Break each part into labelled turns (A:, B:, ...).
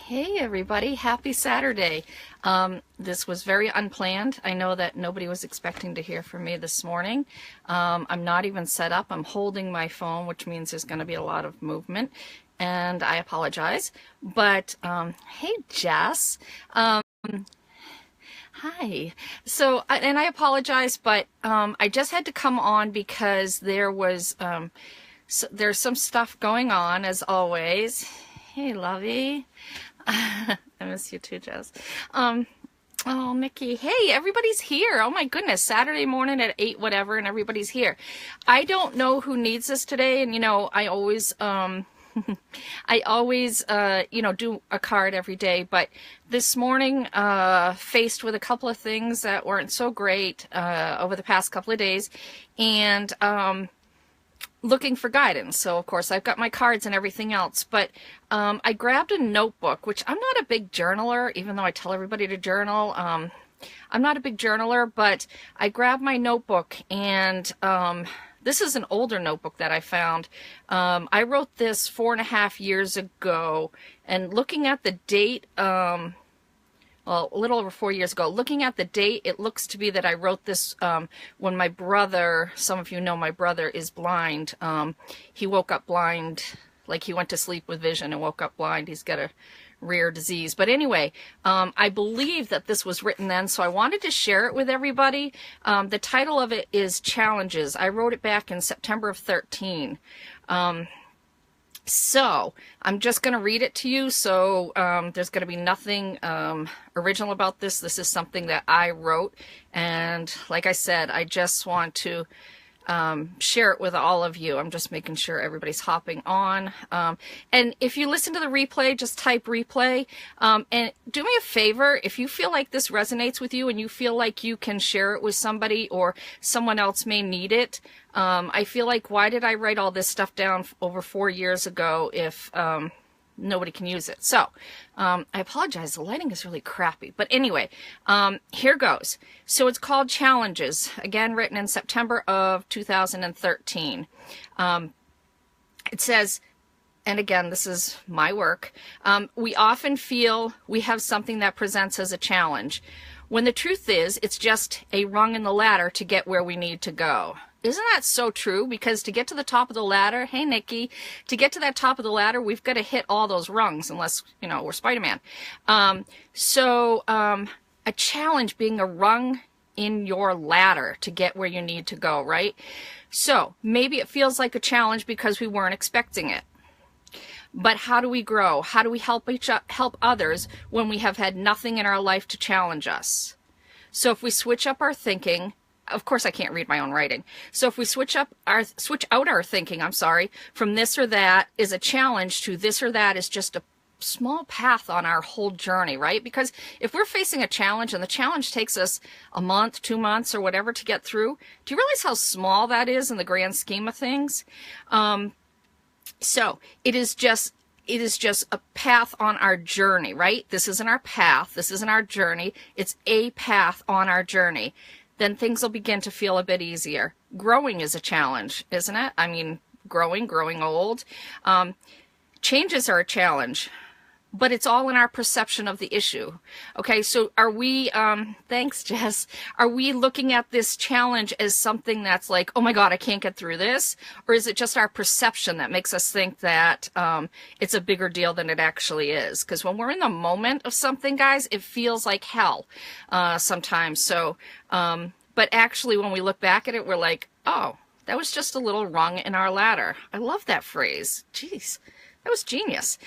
A: Hey everybody, happy Saturday. This was very unplanned. I know that nobody was expecting to hear from me this morning. I'm not even set up. I'm holding my phone, which means there's going to be a lot of movement, and I apologize. But hey Jess, hi. And I apologize, but I just had to come on because there's some stuff going on as always. Hey lovey. I miss you too, Jess. Oh, Mickey. Hey, everybody's here. Oh my goodness. Saturday morning at 8, whatever, and everybody's here. I don't know who needs this today. And, I always, do a card every day. But this morning, faced with a couple of things that weren't so great, over the past couple of days. And, looking for guidance. So of course I've got my cards and everything else, but I grabbed a notebook, which I'm not a big journaler, even though I tell everybody to journal. I'm not a big journaler, but I grabbed my notebook, and this is an older notebook that I found. I wrote this 4.5 years ago, and looking at the date, well, a little over 4 years ago. Looking at the date, it looks to be that I wrote this when my brother, some of you know my brother is blind. He woke up blind, like he went to sleep with vision and woke up blind. He's got a rare disease. But anyway, I believe that this was written then, so I wanted to share it with everybody. The title of it is Challenges. I wrote it back in September of 13. So I'm just going to read it to you. So there's going to be nothing original about this. This is something that I wrote. And like I said, I just want to share it with all of you. I'm just making sure everybody's hopping on. And if you listen to the replay, just type replay. And do me a favor, if you feel like this resonates with you and you feel like you can share it with somebody or someone else may need it, I feel like, why did I write all this stuff down over 4 years ago if nobody can use it? So I apologize, the lighting is really crappy, but anyway, here goes. So it's called Challenges, again written in September of 2013. It says, and again, this is my work, we often feel we have something that presents as a challenge, when the truth is it's just a rung in the ladder to get where we need to go. Isn't that so true? Because to get to the top of the ladder, hey Nikki, to get to that top of the ladder, we've got to hit all those rungs, unless, we're Spider-Man. A challenge being a rung in your ladder to get where you need to go, right? So maybe it feels like a challenge because we weren't expecting it. But how do we grow? How do we help others when we have had nothing in our life to challenge us? So if we switch up our thinking, of course I can't read my own writing. So if we switch out our thinking, from this or that is a challenge to this or that is just a small path on our whole journey, right? Because if we're facing a challenge and the challenge takes us a month, 2 months, or whatever to get through, do you realize how small that is in the grand scheme of things? So it is just a path on our journey, right? This isn't our path. This isn't our journey. It's a path on our journey. Then things will begin to feel a bit easier. Growing is a challenge, isn't it? I mean, growing old. Changes are a challenge, but it's all in our perception of the issue. Okay, so are we, thanks Jess, are we looking at this challenge as something that's like, oh my God, I can't get through this? Or is it just our perception that makes us think that it's a bigger deal than it actually is? Because when we're in the moment of something, guys, it feels like hell sometimes. So, but actually when we look back at it, we're like, oh, that was just a little rung in our ladder. I love that phrase. Jeez, that was genius.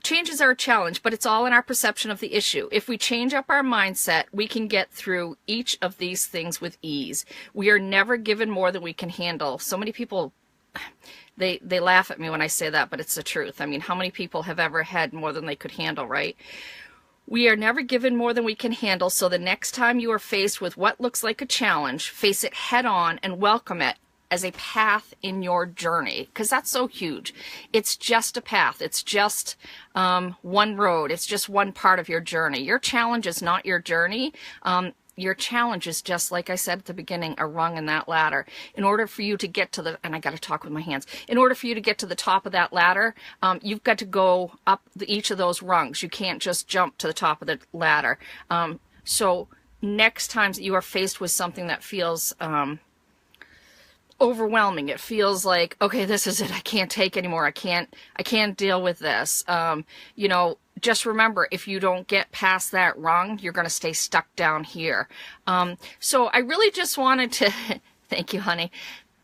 A: Changes are a challenge, but it's all in our perception of the issue. If we change up our mindset, we can get through each of these things with ease. We are never given more than we can handle. So many people, they laugh at me when I say that, but it's the truth. I mean, how many people have ever had more than they could handle, right? We are never given more than we can handle, so the next time you are faced with what looks like a challenge, face it head on and welcome it as a path in your journey, because that's so huge. It's just a path. It's just one road. It's just one part of your journey. Your challenge is not your journey. your challenge is just, like I said at the beginning, a rung in that ladder. In order for you to get to the, and I got to talk with my hands, in order for you to get to the top of that ladder, you've got to go up each of those rungs. You can't just jump to the top of the ladder. So next time that you are faced with something that feels overwhelming, it feels like, okay, this is it, I can't take anymore, I can't deal with this, you know, just remember, if you don't get past that rung, you're going to stay stuck down here. So I really just wanted to thank you, honey.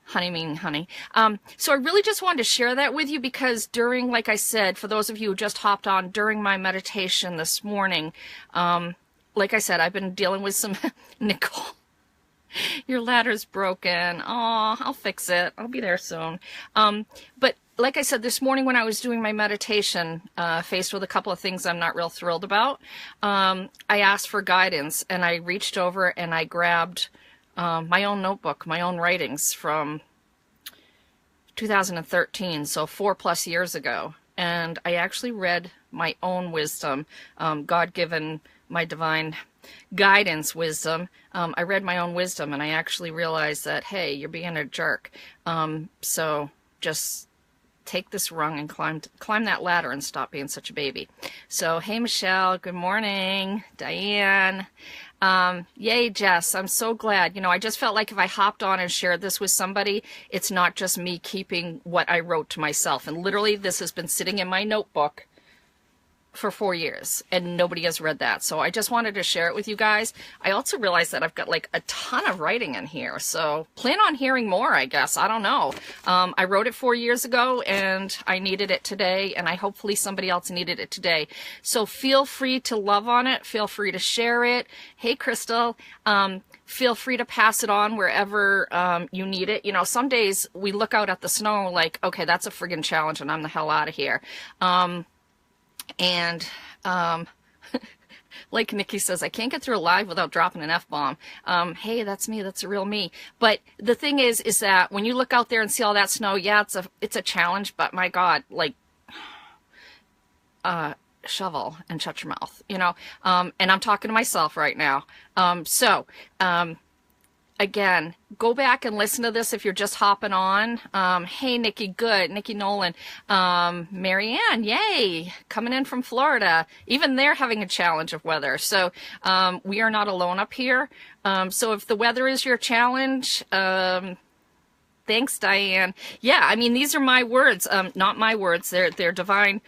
A: Honey meaning honey. So I really just wanted to share that with you, because during, like I said, for those of you who just hopped on, during my meditation this morning, like I said, I've been dealing with some Nicole, your ladder's broken. Oh, I'll fix it. I'll be there soon. But like I said, this morning when I was doing my meditation, faced with a couple of things I'm not real thrilled about, I asked for guidance, and I reached over and I grabbed my own notebook, my own writings from 2013, so 4+ years ago. And I actually read my own wisdom, God-given, my divine guidance wisdom. I read my own wisdom, and I actually realized that, hey, you're being a jerk. So just take this rung and climb that ladder and stop being such a baby. So, hey, Michelle, good morning. Diane. Yay, Jess, I'm so glad. You know, I just felt like if I hopped on and shared this with somebody, it's not just me keeping what I wrote to myself. And literally, this has been sitting in my notebook for 4 years, and nobody has read that. So I just wanted to share it with you guys. I also realized that I've got like a ton of writing in here, so plan on hearing more, I guess. I don't know. I wrote it 4 years ago, and I needed it today, and hopefully somebody else needed it today. So feel free to love on it. Feel free to share it. Hey, Crystal. Feel free to pass it on wherever you need it. You know, some days we look out at the snow like, okay, that's a friggin' challenge, and I'm the hell out of here. And like Nikki says, I can't get through a live without dropping an F-bomb. Hey, that's me. That's a real me. But the thing is that when you look out there and see all that snow, yeah, it's a challenge, but my God, like, shovel and shut your mouth, you know? And I'm talking to myself right now. Again, go back and listen to this if you're just hopping on. Hey, Nikki, good. Nikki Nolan. Marianne, yay, coming in from Florida. Even they're having a challenge of weather. So we are not alone up here. So if the weather is your challenge, thanks, Diane. Yeah, I mean, these are my words, not my words. They're divine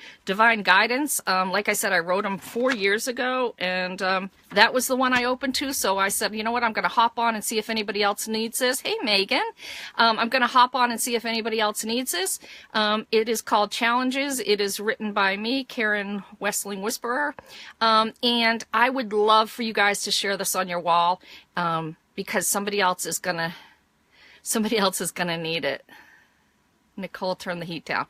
A: guidance. Like I said, I wrote them 4 years ago, and that was the one I opened to. So I said, you know what, I'm going to hop on and see if anybody else needs this. Hey, Megan. I'm going to hop on and see if anybody else needs this. It is called Challenges. It is written by me, Karen Westling Whisperer. And I would love for you guys to share this on your wall, because somebody else is going to need it. Nicole, turn the heat down.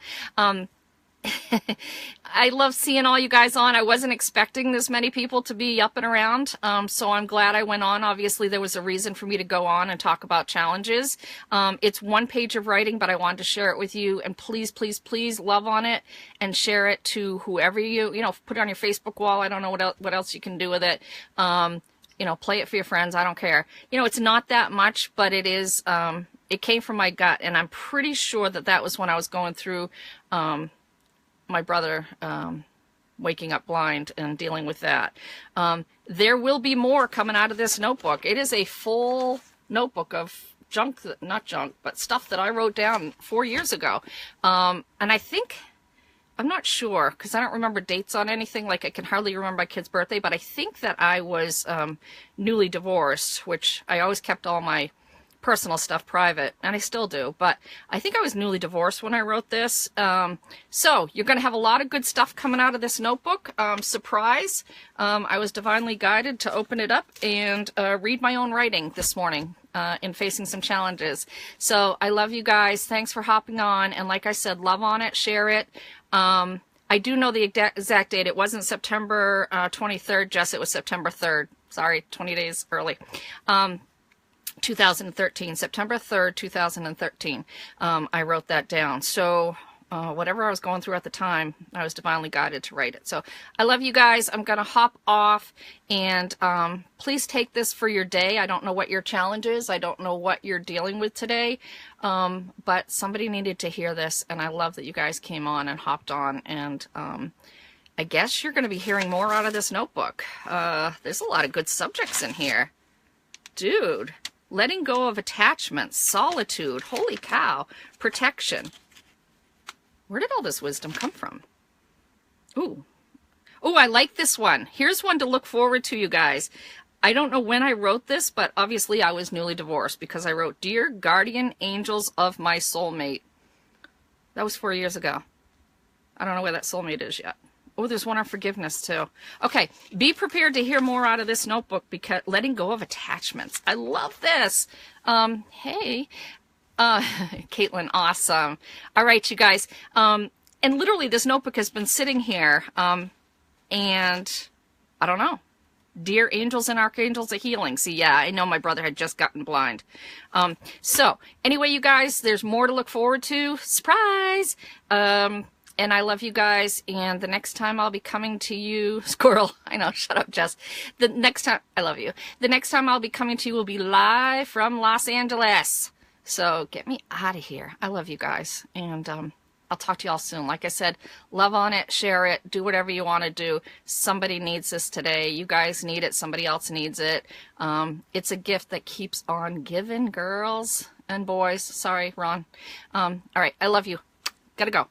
A: I love seeing all you guys on. I wasn't expecting this many people to be up and around, so I'm glad I went on. Obviously, there was a reason for me to go on and talk about challenges. It's 1 page of writing, but I wanted to share it with you. And please, please, please love on it and share it to whoever you know, put it on your Facebook wall. I don't know what else you can do with it. You know, play it for your friends. I don't care. You know, it's not that much, but it is, it came from my gut, and I'm pretty sure that was when I was going through my brother waking up blind and dealing with that. There will be more coming out of this notebook. It is a full notebook of junk, not junk, but stuff that I wrote down 4 years ago. And I think, I'm not sure, because I don't remember dates on anything. Like, I can hardly remember my kid's birthday, but I think that I was newly divorced, which I always kept all my personal stuff private, and I still do, but I think I was newly divorced when I wrote this. So you're going to have a lot of good stuff coming out of this notebook. Surprise. I was divinely guided to open it up and read my own writing this morning in facing some challenges. So I love you guys. Thanks for hopping on. And like I said, love on it, share it. I do know the exact date. It wasn't September 23rd, Jess. It was September 3rd. Sorry, 20 days early. 2013, September 3rd, 2013. I wrote that down. So whatever I was going through at the time, I was divinely guided to write it. So I love you guys. I'm going to hop off, and please take this for your day. I don't know what your challenge is. I don't know what you're dealing with today, but somebody needed to hear this, and I love that you guys came on and hopped on, and I guess you're going to be hearing more out of this notebook. There's a lot of good subjects in here. Dude, letting go of attachments, solitude, holy cow, protection. Where did all this wisdom come from? Ooh. Oh, I like this one. Here's one to look forward to, you guys. I don't know when I wrote this, but obviously I was newly divorced because I wrote, Dear Guardian Angels of My Soulmate. That was 4 years ago. I don't know where that soulmate is yet. Oh, there's one on forgiveness, too. Okay, be prepared to hear more out of this notebook, because letting go of attachments. I love this. Hey. Caitlin, awesome. All right, you guys. And literally this notebook has been sitting here, and I don't know. Dear angels and archangels of healing. See, yeah, I know my brother had just gotten blind. So anyway, you guys, there's more to look forward to. Surprise! And I love you guys. And the next time I'll be coming to you, Squirrel. I know, shut up, Jess. The next time, I love you. The next time I'll be coming to you will be live from Los Angeles. So get me out of here. I love you guys. And I'll talk to you all soon. Like I said, love on it, share it, do whatever you want to do. Somebody needs this today. You guys need it. Somebody else needs it. It's a gift that keeps on giving, girls and boys. Sorry, Ron. All right. I love you. Gotta go.